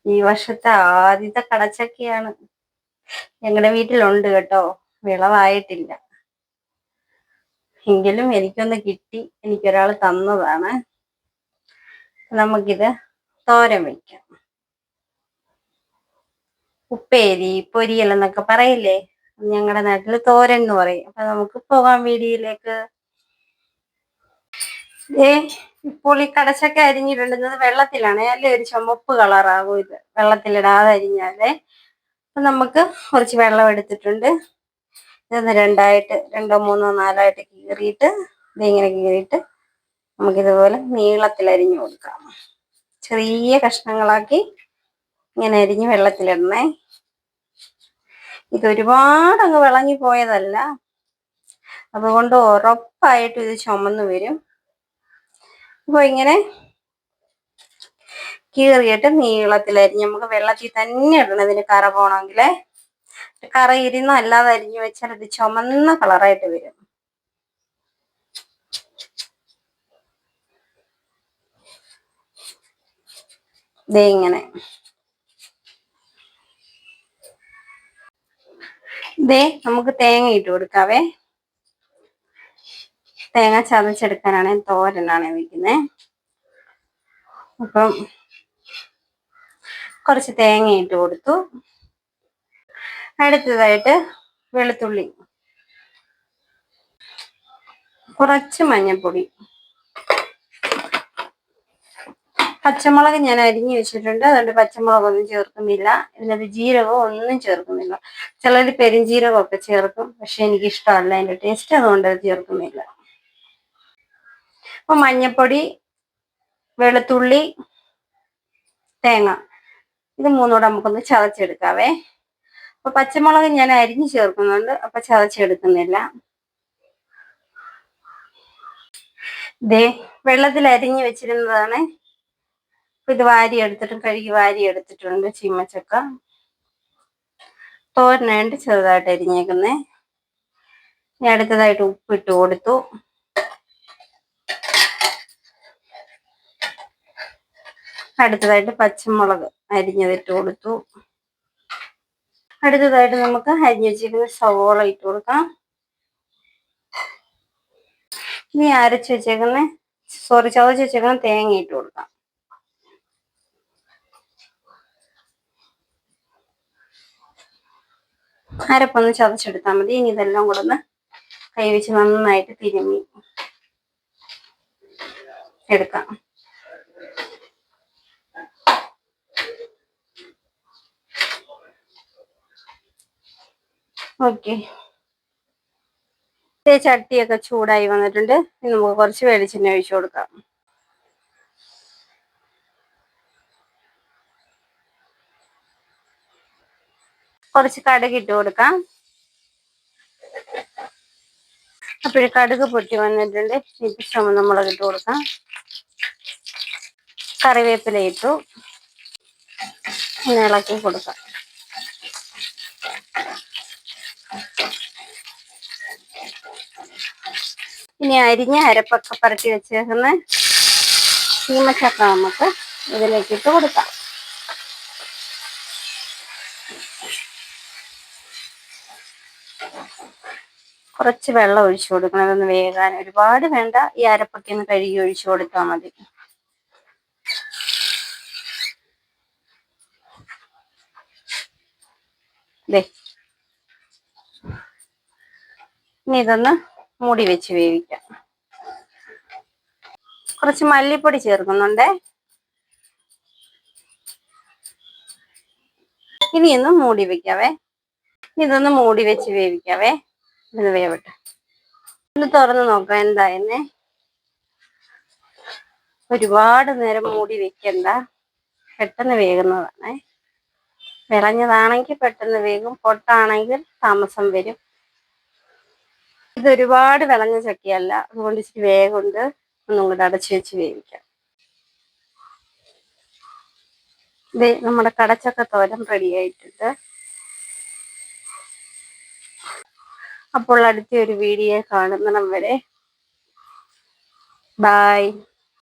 ഈ വർഷത്തെ ആദ്യത്തെ കടച്ചക്കയാണ്. ഞങ്ങളുടെ വീട്ടിലുണ്ട് കേട്ടോ, വിളവായിട്ടില്ല. എങ്കിലും എനിക്കൊന്ന് കിട്ടി, എനിക്കൊരാൾ തന്നതാണ്. നമുക്കിത് തോരൻ വയ്ക്കാം. ഉപ്പേരി, പൊരിയൽ എന്നൊക്കെ പറയില്ലേ, ഞങ്ങളുടെ നാട്ടിൽ തോരൻ എന്ന് പറയും. അപ്പൊ നമുക്ക് പോകാം വീഡിയോയിലേക്ക്. ഇപ്പോൾ ഈ കടച്ചക്ക അരിഞ്ഞിടുന്നത് വെള്ളത്തിലാണ്, അല്ലെ ഒരു ചുമപ്പ് കളറാകും ഇത് വെള്ളത്തിലിടാതെ അരിഞ്ഞാലേ. അപ്പൊ നമുക്ക് കുറച്ച് വെള്ളം എടുത്തിട്ടുണ്ട്. ഇതൊന്ന് രണ്ടോ മൂന്നോ നാലായിട്ട് കീറിയിട്ട്, ഇതിങ്ങനെ കീറിയിട്ട് നമുക്കിതുപോലെ നീളത്തിൽ അരിഞ്ഞു കൊടുക്കാം. ചെറിയ കഷ്ണങ്ങളാക്കി ഇങ്ങനെ അരിഞ്ഞ് വെള്ളത്തിലിടണേ. ഇതൊരുപാട് അങ്ങ് വിളഞ്ഞു പോയതല്ല, അതുകൊണ്ട് ഉറപ്പായിട്ടും ഇത് ചുമന്ന് വരും. അപ്പൊ ഇങ്ങനെ കീറിയിട്ട് നീളത്തിലരിഞ്ഞ് നമുക്ക് വെള്ളത്തിൽ തന്നെ ഇടണം, ഇതിന് കറ പോണമെങ്കിലേ. കറ ഇരുന്ന് അല്ലാതെ അരിഞ്ഞു വെച്ചാൽ ഇത് ചുമന്ന കളറായിട്ട് വരും. ദേ ഇങ്ങനെ. ദേ നമുക്ക് തേങ്ങ ഇട്ട് കൊടുക്കാവേ. തേങ്ങ ചതച്ചെടുക്കാനാണ്, തോരനാണ് വെക്കുന്നത്. അപ്പം കുറച്ച് തേങ്ങ ഇട്ട് കൊടുത്തു. അടുത്തതായിട്ട് വെളുത്തുള്ളി, കുറച്ച് മഞ്ഞൾപ്പൊടി, പച്ചമുളക് ഞാൻ അരിഞ്ഞു വെച്ചിട്ടുണ്ട്, അതുകൊണ്ട് പച്ചമുളകൊന്നും ചേർക്കുന്നില്ല. ഇതിനകത്ത് ജീരകവും ഒന്നും ചേർക്കുന്നില്ല. ചിലർ പെരുംജീരകമൊക്കെ ചേർക്കും, പക്ഷെ എനിക്ക് ഇഷ്ടമല്ല അതിന്റെ ടേസ്റ്റ്, അതുകൊണ്ട് അത് ചേർക്കുന്നില്ല. അപ്പൊ മഞ്ഞൾപ്പൊടി, വെളുത്തുള്ളി, തേങ്ങ, ഇത് മൂന്നൂടെ നമുക്കൊന്ന് ചതച്ചെടുക്കാവേ. അപ്പൊ പച്ചമുളക് ഞാൻ അരിഞ്ഞു ചേർക്കുന്നുണ്ട്, അപ്പൊ ചതച്ചെടുക്കുന്നില്ല. ദേ വെള്ളത്തിൽ അരിഞ്ഞു വെച്ചിരുന്നതാണ്. ഇത് കഴുകി വാരി എടുത്തിട്ടുണ്ട്. ചീമച്ചക്ക തോരനായിട്ട് ചെറുതായിട്ട് അരിഞ്ഞേക്കുന്നേ. ഇനി അടുത്തതായിട്ട് ഉപ്പിട്ട് കൊടുത്തു. അടുത്തതായിട്ട് പച്ചമുളക് അരിഞ്ഞതിട്ട് കൊടുത്തു. അടുത്തതായിട്ട് നമുക്ക് അരിഞ്ഞു വെച്ചിരിക്കുന്ന സവോള ഇട്ട് കൊടുക്കാം. ഇനി ചതച്ച് വെച്ചേക്കുന്ന തേങ്ങ ഇട്ട് കൊടുക്കാം. അരപ്പൊന്ന് ചതച്ചെടുത്താൽ മതി. ഇനി ഇതെല്ലാം കൂടെ ഒന്ന് കൈവച്ച് നന്നായിട്ട് തിരുമ്മി എടുക്കാം. ഓക്കെ, ചട്ടിയൊക്കെ ചൂടായി വന്നിട്ടുണ്ട്. ഇനി നമുക്ക് കുറച്ച് വെളിച്ചെണ്ണ ഒഴിച്ചു കൊടുക്കാം. കുറച്ച് കടുക് ഇട്ട് കൊടുക്കാം. അപ്പോഴേ കടുക് പൊട്ടി വന്നിട്ടുണ്ട്. ഇപ്പം ചുവന്ന മുളക് ഇട്ട് കൊടുക്കാം. കറിവേപ്പില ഇട്ടു. ഇളക്കി കൊടുക്കാം. ഇനി അരിഞ്ഞ അരപ്പൊക്കെ പരട്ടി വെച്ചേക്കുന്ന ചീമച്ചക്ക നമുക്ക് ഇതിലേക്ക് ഇട്ട് കൊടുക്കാം. കുറച്ച് വെള്ളം ഒഴിച്ചു കൊടുക്കണം, അതൊന്ന് വേകാൻ. ഒരുപാട് വേണ്ട, ഈ അരപ്പൊക്കെ ഒന്ന് കഴുകി ഒഴിച്ചു കൊടുത്താൽ മതി. ഇനി ഇതൊന്ന് മൂടി വെച്ച് വേവിക്കാം. കുറച്ച് മല്ലിപ്പൊടി ചേർക്കുന്നുണ്ടേ. ഇനിയൊന്ന് മൂടി വെക്കാവേ. ഇതൊന്ന് മൂടി വെച്ച് വേവിക്കാവേ. ഇതൊന്ന് വേവട്ടെ. ഒന്ന് തുറന്ന് നോക്കാം എന്തായെന്നേ. ഒരുപാട് നേരം മൂടി വെക്കണ്ട, പെട്ടെന്ന് വേകുന്നതാണേ. വിളഞ്ഞതാണെങ്കിൽ പെട്ടെന്ന് വേകും, പൊട്ടാണെങ്കിൽ താമസം വരും. ഇതൊരുപാട് വിളഞ്ഞ ചക്കയല്ല, അതുകൊണ്ട് ഇച്ചിരി വേഗമുണ്ട്. ഒന്നും കൂടെ അടച്ചു വെച്ച് വേവിക്കാം. ഇത് നമ്മുടെ കടച്ചക്ക തോരൻ റെഡി ആയിട്ടുണ്ട്. അപ്പോൾ അടുത്ത ഒരു വീഡിയോ കാണുന്നിടം വരെ ബൈ.